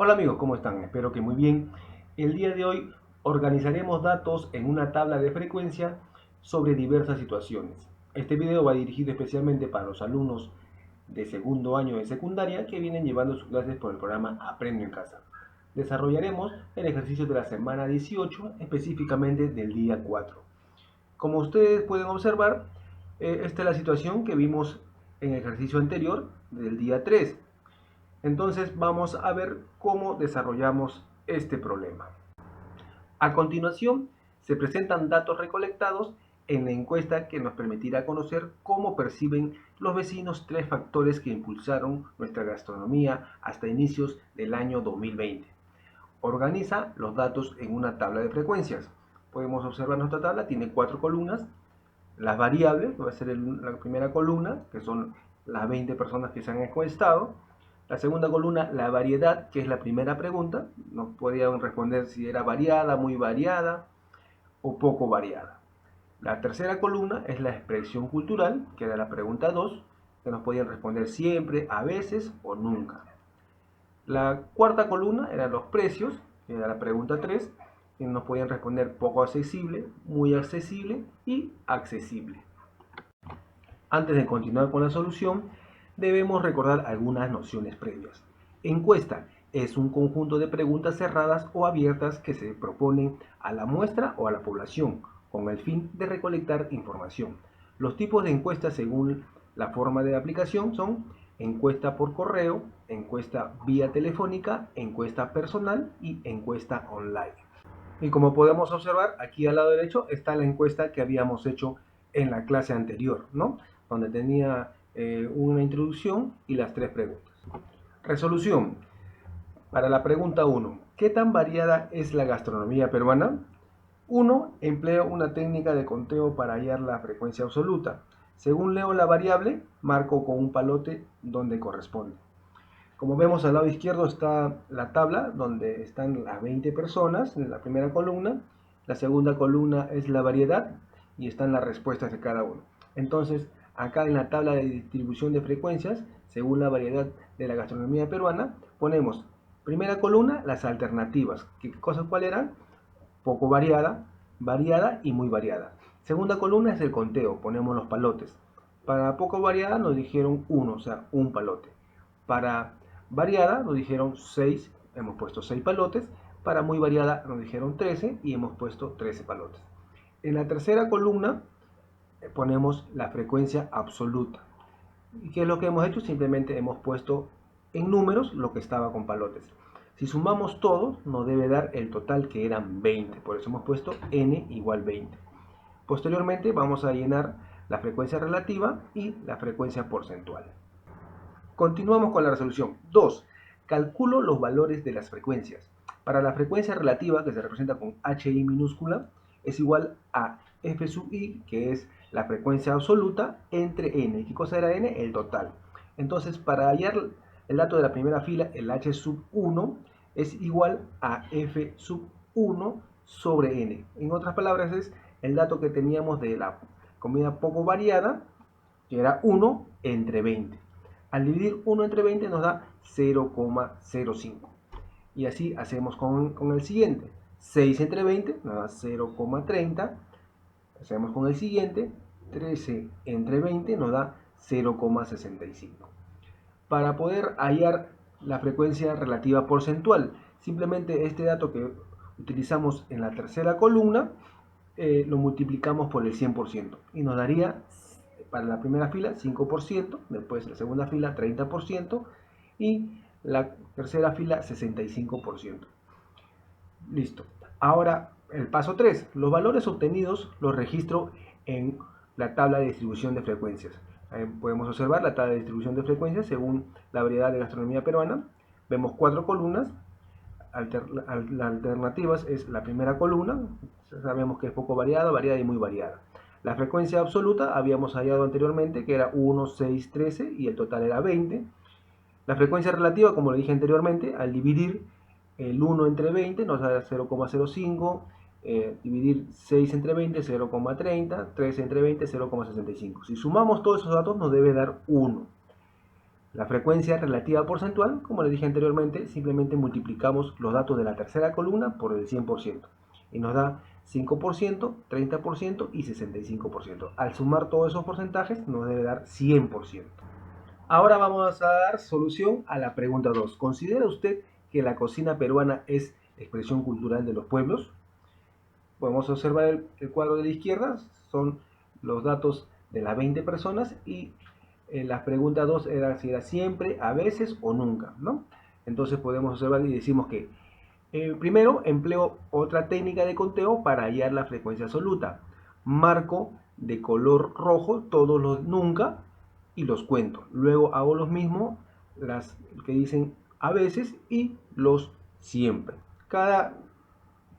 Hola amigos, ¿cómo están? Espero que muy bien. El día de hoy organizaremos datos en una tabla de frecuencia sobre diversas situaciones. Este video va dirigido especialmente para los alumnos de segundo año de secundaria que vienen llevando sus clases por el programa Aprendo en Casa. Desarrollaremos el ejercicio de la semana 18, específicamente del día 4. Como ustedes pueden observar, esta es la situación que vimos en el ejercicio anterior del día 3. Entonces vamos a ver cómo desarrollamos este problema. A continuación, se presentan datos recolectados en la encuesta que nos permitirá conocer cómo perciben los vecinos tres factores que impulsaron nuestra gastronomía hasta inicios del año 2020. Organiza los datos en una tabla de frecuencias. Podemos observar nuestra tabla, tiene 4 columnas. Las variables, que va a ser la primera columna, que son las 20 personas que se han encuestado. La segunda columna, la variedad, que es la primera pregunta. Nos podían responder si era variada, muy variada o poco variada. La tercera columna es la expresión cultural, que era la pregunta 2, que nos podían responder siempre, a veces o nunca. La cuarta columna eran los precios, que era la pregunta 3, que nos podían responder poco accesible, muy accesible y accesible. Antes de continuar con la solución, debemos recordar algunas nociones previas. Encuesta es un conjunto de preguntas cerradas o abiertas que se proponen a la muestra o a la población con el fin de recolectar información. Los tipos de encuestas según la forma de aplicación son encuesta por correo, encuesta vía telefónica, encuesta personal y encuesta online. Y como podemos observar, aquí al lado derecho está la encuesta que habíamos hecho en la clase anterior, ¿no? Donde tenía una introducción y las tres preguntas. Resolución. Para la pregunta 1, ¿qué tan variada es la gastronomía peruana? 1. Empleo una técnica de conteo para hallar la frecuencia absoluta. Según leo la variable, marco con un palote donde corresponde. Como vemos al lado izquierdo está la tabla donde están las 20 personas en la primera columna. La segunda columna es la variedad y están las respuestas de cada uno. Entonces, acá en la tabla de distribución de frecuencias, según la variedad de la gastronomía peruana, ponemos primera columna las alternativas. ¿Qué cosas cuáles eran? Poco variada, variada y muy variada. Segunda columna es el conteo, ponemos los palotes. Para poco variada nos dijeron 1, o sea, un palote. Para variada nos dijeron 6, hemos puesto 6 palotes. Para muy variada nos dijeron 13 y hemos puesto 13 palotes. En la tercera columna ponemos la frecuencia absoluta. ¿Y qué es lo que hemos hecho? Simplemente hemos puesto en números lo que estaba con palotes. Si sumamos todos, nos debe dar el total que eran 20. Por eso hemos puesto n igual 20. Posteriormente vamos a llenar la frecuencia relativa y la frecuencia porcentual. Continuamos con la resolución. 2. Calculo los valores de las frecuencias. Para la frecuencia relativa, que se representa con HI minúscula, es igual a F sub I, que es la frecuencia absoluta, entre N. ¿Qué cosa era N? El total. Entonces, para hallar el dato de la primera fila, el H sub 1 es igual a F sub 1 sobre N. En otras palabras, es el dato que teníamos de la comida poco variada, que era 1 entre 20. Al dividir 1 entre 20 nos da 0,05. Y así hacemos con el siguiente. 6 entre 20 nos da 0,30. Hacemos con el siguiente. 13 entre 20 nos da 0,65. Para poder hallar la frecuencia relativa porcentual, simplemente este dato que utilizamos en la tercera columna lo multiplicamos por el 100% y nos daría para la primera fila 5%, después la segunda fila 30% y la tercera fila 65%. Listo. Ahora el paso 3. Los valores obtenidos los registro en la tabla de distribución de frecuencias. Podemos observar la tabla de distribución de frecuencias según la variedad de gastronomía peruana. Vemos 4 columnas. Las alternativas es la primera columna. Sabemos que es poco variada, variada y muy variada. La frecuencia absoluta habíamos hallado anteriormente que era 1, 6, 13 y el total era 20. La frecuencia relativa, como lo dije anteriormente, al dividir el 1 entre 20 nos da 0,05, dividir 6 entre 20, 0,30, 13 entre 20, 0,65. Si sumamos todos esos datos nos debe dar 1. La frecuencia relativa porcentual, como les dije anteriormente, simplemente multiplicamos los datos de la tercera columna por el 100% y nos da 5%, 30% y 65%. Al sumar todos esos porcentajes nos debe dar 100%. Ahora vamos a dar solución a la pregunta 2. ¿Considera usted que la cocina peruana es expresión cultural de los pueblos? Podemos observar el cuadro de la izquierda, son los datos de las 20 personas y la pregunta 2 era si era siempre, a veces o nunca, ¿no? Entonces podemos observar y decimos que primero empleo otra técnica de conteo para hallar la frecuencia absoluta. Marco de color rojo todos los nunca y los cuento. Luego hago los mismos, las que dicen a veces y los siempre. Cada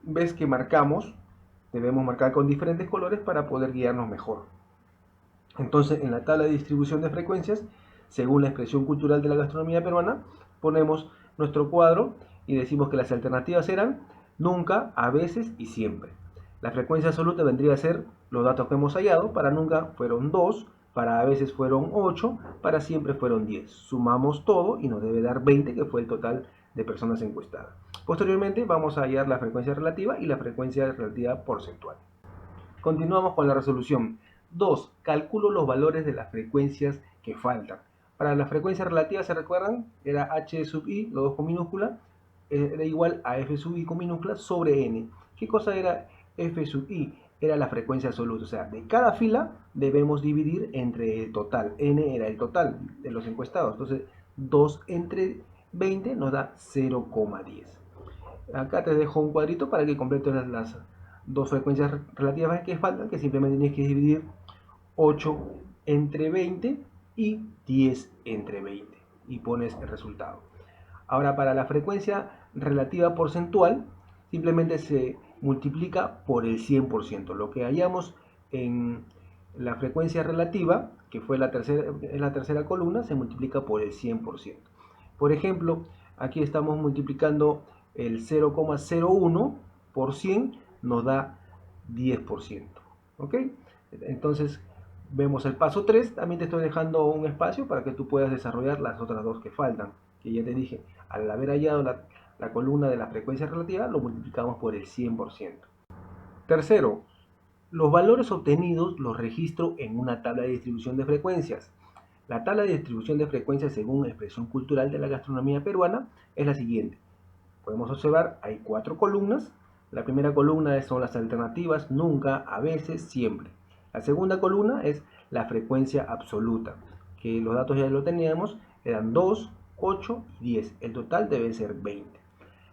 vez que marcamos, debemos marcar con diferentes colores para poder guiarnos mejor. Entonces, en la tabla de distribución de frecuencias, según la expresión cultural de la gastronomía peruana, ponemos nuestro cuadro y decimos que las alternativas eran nunca, a veces y siempre. La frecuencia absoluta vendría a ser los datos que hemos hallado. Para nunca fueron 2, para a veces fueron 8, para siempre fueron 10. Sumamos todo y nos debe dar 20, que fue el total de personas encuestadas. Posteriormente vamos a hallar la frecuencia relativa y la frecuencia relativa porcentual. Continuamos con la resolución. 2. Calculo los valores de las frecuencias que faltan. Para la frecuencia relativa, ¿se recuerdan? Era h sub i, los dos con minúscula, era igual a f sub i con minúscula sobre n. ¿Qué cosa era f sub i? Era la frecuencia absoluta. O sea, de cada fila debemos dividir entre el total. N era el total de los encuestados. Entonces, 2 entre 20 nos da 0,10. Acá te dejo un cuadrito para que completes las dos frecuencias relativas que faltan, que simplemente tienes que dividir 8 entre 20 y 10 entre 20 y pones el resultado. Ahora, para la frecuencia relativa porcentual, simplemente se multiplica por el 100%. Lo que hallamos en la frecuencia relativa, que fue la tercera columna, se multiplica por el 100%. Por ejemplo, aquí estamos multiplicando el 0,01 por 100, nos da 10%. ¿Ok? Entonces, vemos el paso 3. También te estoy dejando un espacio para que tú puedas desarrollar las otras dos que faltan, que ya te dije, al haber hallado la columna de la frecuencia relativa, lo multiplicamos por el 100%. Tercero, los valores obtenidos los registro en una tabla de distribución de frecuencias. La tabla de distribución de frecuencias según la expresión cultural de la gastronomía peruana es la siguiente. Podemos observar, hay 4 columnas. La primera columna son las alternativas, nunca, a veces, siempre. La segunda columna es la frecuencia absoluta, que los datos ya lo teníamos, eran 2, 8 y 10. El total debe ser 20.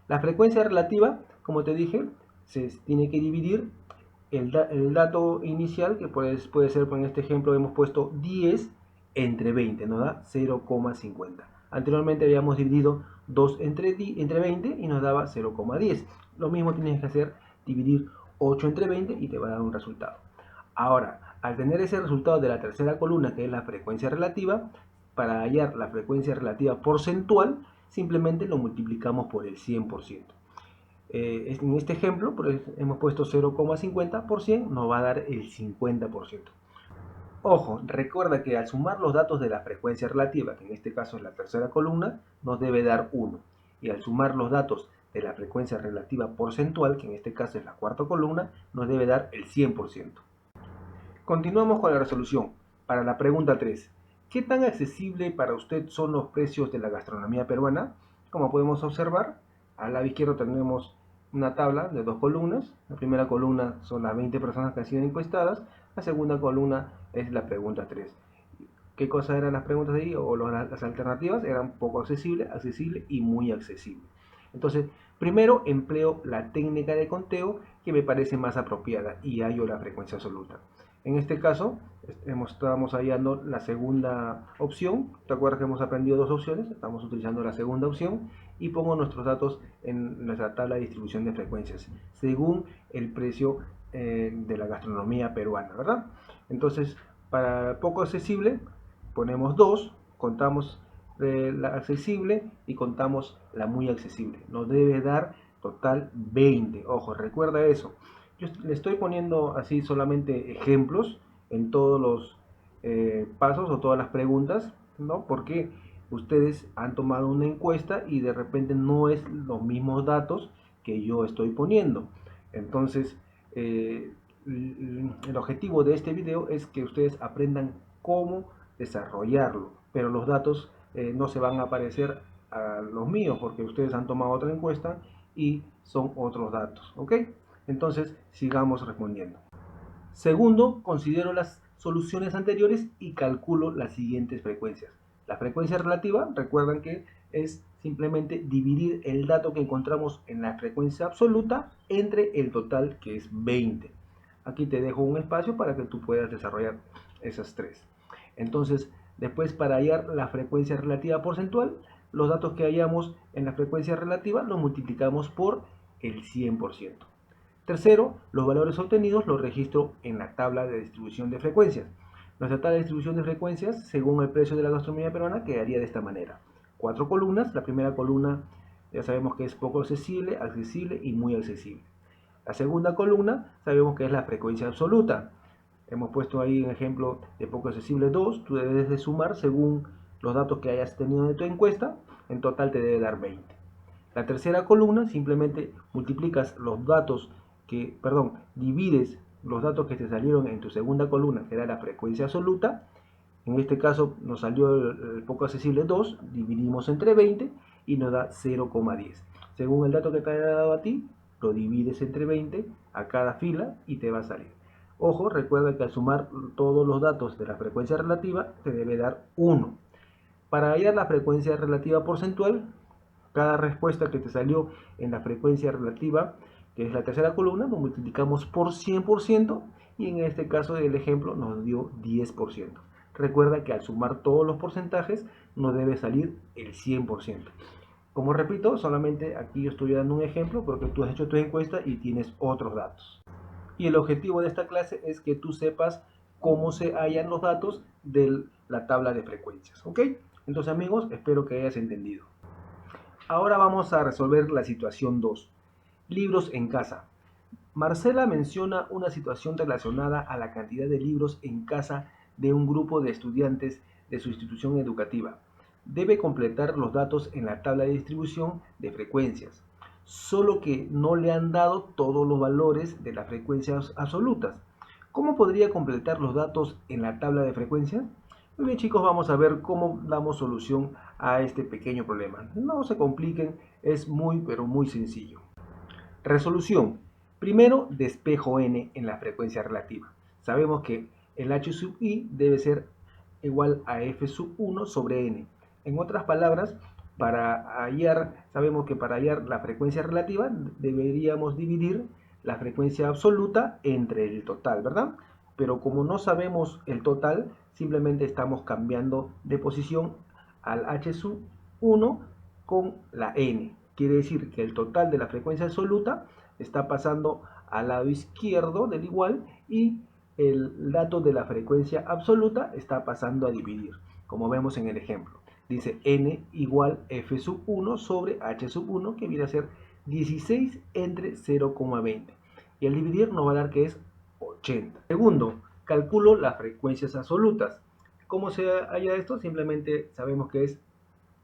La frecuencia relativa, como te dije, se tiene que dividir el dato inicial, que puede ser, en este ejemplo hemos puesto 10 entre 20, nos da 0,50. Anteriormente habíamos dividido 2 entre 20 y nos daba 0,10. Lo mismo tienes que hacer, dividir 8 entre 20 y te va a dar un resultado. Ahora, al tener ese resultado de la tercera columna, que es la frecuencia relativa, para hallar la frecuencia relativa porcentual, simplemente lo multiplicamos por el 100%. En este ejemplo, hemos puesto 0,50 por 100, nos va a dar el 50%. Ojo, recuerda que al sumar los datos de la frecuencia relativa, que en este caso es la tercera columna, nos debe dar 1. Y al sumar los datos de la frecuencia relativa porcentual, que en este caso es la cuarta columna, nos debe dar el 100%. Continuamos con la resolución. Para la pregunta 3, ¿qué tan accesible para usted son los precios de la gastronomía peruana? Como podemos observar, al lado izquierdo tenemos una tabla de 2 columnas. La primera columna son las 20 personas que han sido encuestadas. La segunda columna es la pregunta 3. ¿Qué cosas eran las preguntas de ahí? O las alternativas eran poco accesible, accesible y muy accesible. Entonces, primero empleo la técnica de conteo que me parece más apropiada y hallo la frecuencia absoluta. En este caso, estamos hallando la segunda opción. ¿Te acuerdas que hemos aprendido dos opciones? Estamos utilizando la segunda opción y pongo nuestros datos en nuestra tabla de distribución de frecuencias según el precio de la gastronomía peruana, ¿verdad? Entonces, para poco accesible, ponemos 2, contamos la accesible y contamos la muy accesible. Nos debe dar total 20. Ojo, recuerda eso. Yo le estoy poniendo así solamente ejemplos en todos los pasos o todas las preguntas, ¿no? Porque ustedes han tomado una encuesta y de repente no es los mismos datos que yo estoy poniendo. Entonces, el objetivo de este video es que ustedes aprendan cómo desarrollarlo, pero los datos no se van a parecer a los míos porque ustedes han tomado otra encuesta y son otros datos, ¿ok? Entonces, sigamos respondiendo. Segundo, considero las soluciones anteriores y calculo las siguientes frecuencias. La frecuencia relativa, recuerdan que es simplemente dividir el dato que encontramos en la frecuencia absoluta entre el total, que es 20. Aquí te dejo un espacio para que tú puedas desarrollar esas tres. Entonces, después para hallar la frecuencia relativa porcentual, los datos que hallamos en la frecuencia relativa los multiplicamos por el 100%. Tercero, los valores obtenidos los registro en la tabla de distribución de frecuencias. Nuestra tabla de distribución de frecuencias, según el precio de la gastronomía peruana, quedaría de esta manera. 4 columnas. La primera columna ya sabemos que es poco accesible y muy accesible. La segunda columna sabemos que es la frecuencia absoluta. Hemos puesto ahí un ejemplo de poco accesible 2. Tú debes de sumar según los datos que hayas tenido de tu encuesta. En total te debe dar 20. La tercera columna simplemente multiplicas los datos divides los datos que te salieron en tu segunda columna, que era la frecuencia absoluta. En este caso nos salió el poco accesible 2, dividimos entre 20 y nos da 0,10. Según el dato que te haya dado a ti, lo divides entre 20 a cada fila y te va a salir. Ojo, recuerda que al sumar todos los datos de la frecuencia relativa te debe dar 1. Para hallar la frecuencia relativa porcentual, cada respuesta que te salió en la frecuencia relativa, que es la tercera columna, lo multiplicamos por 100% y en este caso del ejemplo nos dio 10%. Recuerda que al sumar todos los porcentajes nos debe salir el 100%. Como repito, solamente aquí yo estoy dando un ejemplo porque tú has hecho tu encuesta y tienes otros datos. Y el objetivo de esta clase es que tú sepas cómo se hallan los datos de la tabla de frecuencias, ¿ok? Entonces amigos, espero que hayas entendido. Ahora vamos a resolver la situación 2. Libros en casa. Marcela menciona una situación relacionada a la cantidad de libros en casa de un grupo de estudiantes de su institución educativa. Debe completar los datos en la tabla de distribución de frecuencias, solo que no le han dado todos los valores de las frecuencias absolutas. ¿Cómo podría completar los datos en la tabla de frecuencias? Muy bien chicos, vamos a ver cómo damos solución a este pequeño problema. No se compliquen, es muy pero muy sencillo. Resolución. Primero, despejo n en la frecuencia relativa. Sabemos que el h sub i debe ser igual a f sub 1 sobre n. En otras palabras, sabemos que para hallar la frecuencia relativa deberíamos dividir la frecuencia absoluta entre el total, ¿verdad? Pero como no sabemos el total, simplemente estamos cambiando de posición al h sub 1 con la n. Quiere decir que el total de la frecuencia absoluta está pasando al lado izquierdo del igual y el dato de la frecuencia absoluta está pasando a dividir, como vemos en el ejemplo. Dice n igual f sub 1 sobre h sub 1, que viene a ser 16 entre 0,20. Y al dividir nos va a dar que es 80. Segundo, calculo las frecuencias absolutas. ¿Cómo se halla esto? Simplemente sabemos que es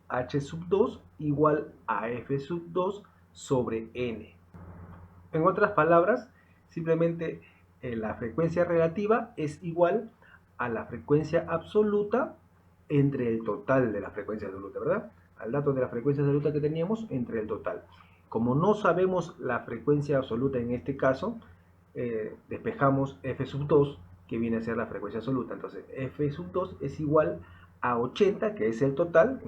h sub 2 igual a f sub 2 sobre n. En otras palabras, simplemente la frecuencia relativa es igual a la frecuencia absoluta entre el total de la frecuencia absoluta, ¿verdad? Al dato de la frecuencia absoluta que teníamos entre el total. Como no sabemos la frecuencia absoluta en este caso, despejamos f sub 2, que viene a ser la frecuencia absoluta. Entonces, f sub 2 es igual a 80, que es el total,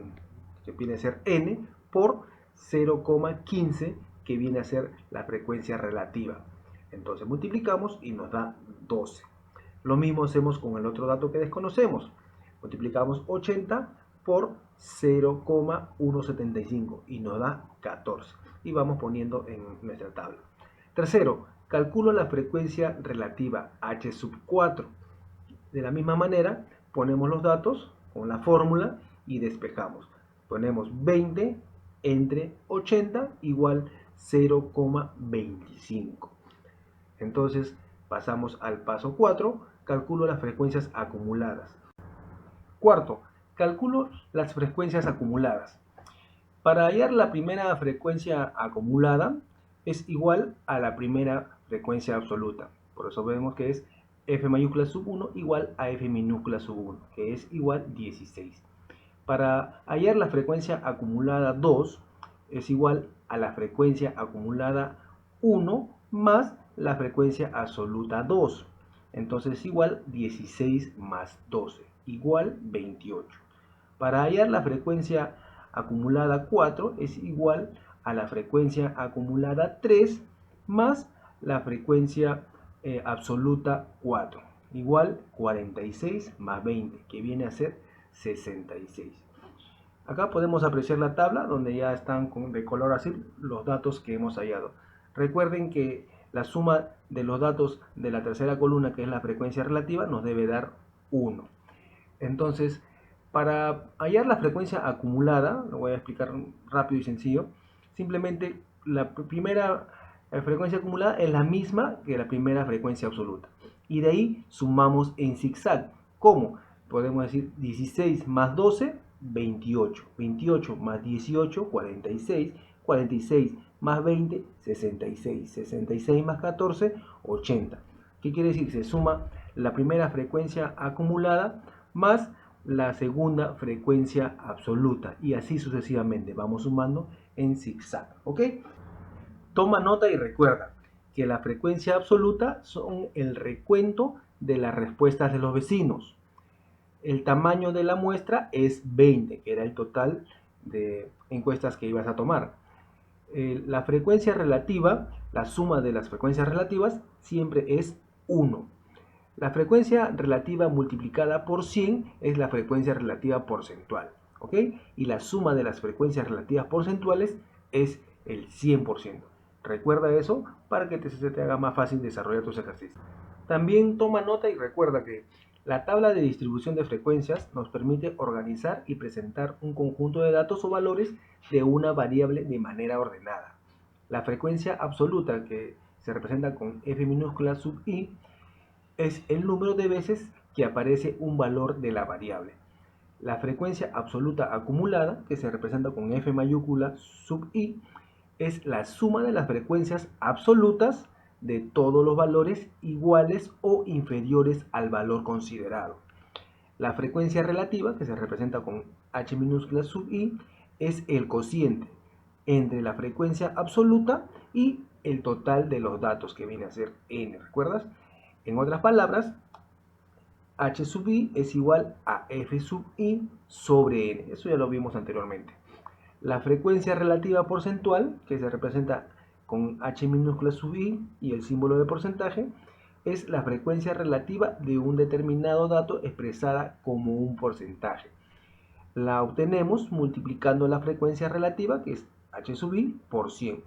que viene a ser n, por 0,15, que viene a ser la frecuencia relativa. Entonces multiplicamos y nos da 12. Lo mismo hacemos con el otro dato que desconocemos. Multiplicamos 80 por 0,175 y nos da 14. Y vamos poniendo en nuestra tabla. Tercero, calculo la frecuencia relativa h sub 4. De la misma manera, ponemos los datos con la fórmula y despejamos. Ponemos 20 entre 80 igual 0,25. Entonces pasamos al paso 4, calculo las frecuencias acumuladas. Cuarto, Calculo las frecuencias acumuladas. Para hallar la primera frecuencia acumulada es igual a la primera frecuencia absoluta. Por eso vemos que es f mayúscula sub 1 igual a f minúscula sub 1, que es igual 16. Para hallar la frecuencia acumulada 2 es igual a la frecuencia acumulada 1 más la frecuencia absoluta 2. Entonces es igual 16 más 12, igual 28. Para hallar la frecuencia acumulada 4 es igual a la frecuencia acumulada 3 más la frecuencia absoluta 4, igual 46 más 20, que viene a ser 66. Acá podemos apreciar la tabla donde ya están de color azul los datos que hemos hallado. Recuerden que la suma de los datos de la tercera columna, que es la frecuencia relativa, nos debe dar 1. Entonces, para hallar la frecuencia acumulada, lo voy a explicar rápido y sencillo, simplemente la primera frecuencia acumulada es la misma que la primera frecuencia absoluta. Y de ahí sumamos en zigzag. ¿Cómo? Podemos decir 16 más 12, 28. 28 más 18, 46. 46 más 20, 66. 66 más 14, 80. ¿Qué quiere decir? Se suma la primera frecuencia acumulada más la segunda frecuencia absoluta y así sucesivamente vamos sumando en zigzag, ¿ok? Toma nota y recuerda que la frecuencia absoluta son el recuento de las respuestas de los vecinos. El tamaño de la muestra es 20, que era el total de encuestas que ibas a tomar. La frecuencia relativa, la suma de las frecuencias relativas siempre es 1. La frecuencia relativa multiplicada por 100 es la frecuencia relativa porcentual, ¿ok? Y la suma de las frecuencias relativas porcentuales es el 100%. Recuerda eso para que se te haga más fácil desarrollar tus ejercicios. También toma nota y recuerda que la tabla de distribución de frecuencias nos permite organizar y presentar un conjunto de datos o valores de una variable de manera ordenada. La frecuencia absoluta, que se representa con f minúscula sub i, es el número de veces que aparece un valor de la variable. La frecuencia absoluta acumulada, que se representa con f mayúscula sub i, es la suma de las frecuencias absolutas de todos los valores iguales o inferiores al valor considerado. La frecuencia relativa, que se representa con h minúscula sub i, es el cociente entre la frecuencia absoluta y el total de los datos, que viene a ser n, ¿recuerdas? En otras palabras, h sub i es igual a f sub i sobre n. Eso ya lo vimos anteriormente. La frecuencia relativa porcentual, que se representa con h minúscula sub i y el símbolo de porcentaje, es la frecuencia relativa de un determinado dato expresada como un porcentaje. La obtenemos multiplicando la frecuencia relativa, que es h sub i, por 100.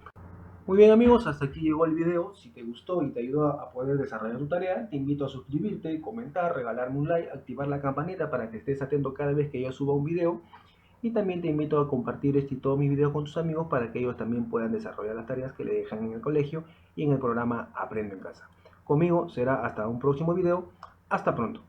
Muy bien amigos, hasta aquí llegó el video. Si te gustó y te ayudó a poder desarrollar tu tarea, te invito a suscribirte, comentar, regalarme un like, activar la campanita para que estés atento cada vez que yo suba un video. Y también te invito a compartir este y todos mis videos con tus amigos para que ellos también puedan desarrollar las tareas que le dejan en el colegio y en el programa Aprendo en Casa. Conmigo será hasta un próximo video. Hasta pronto.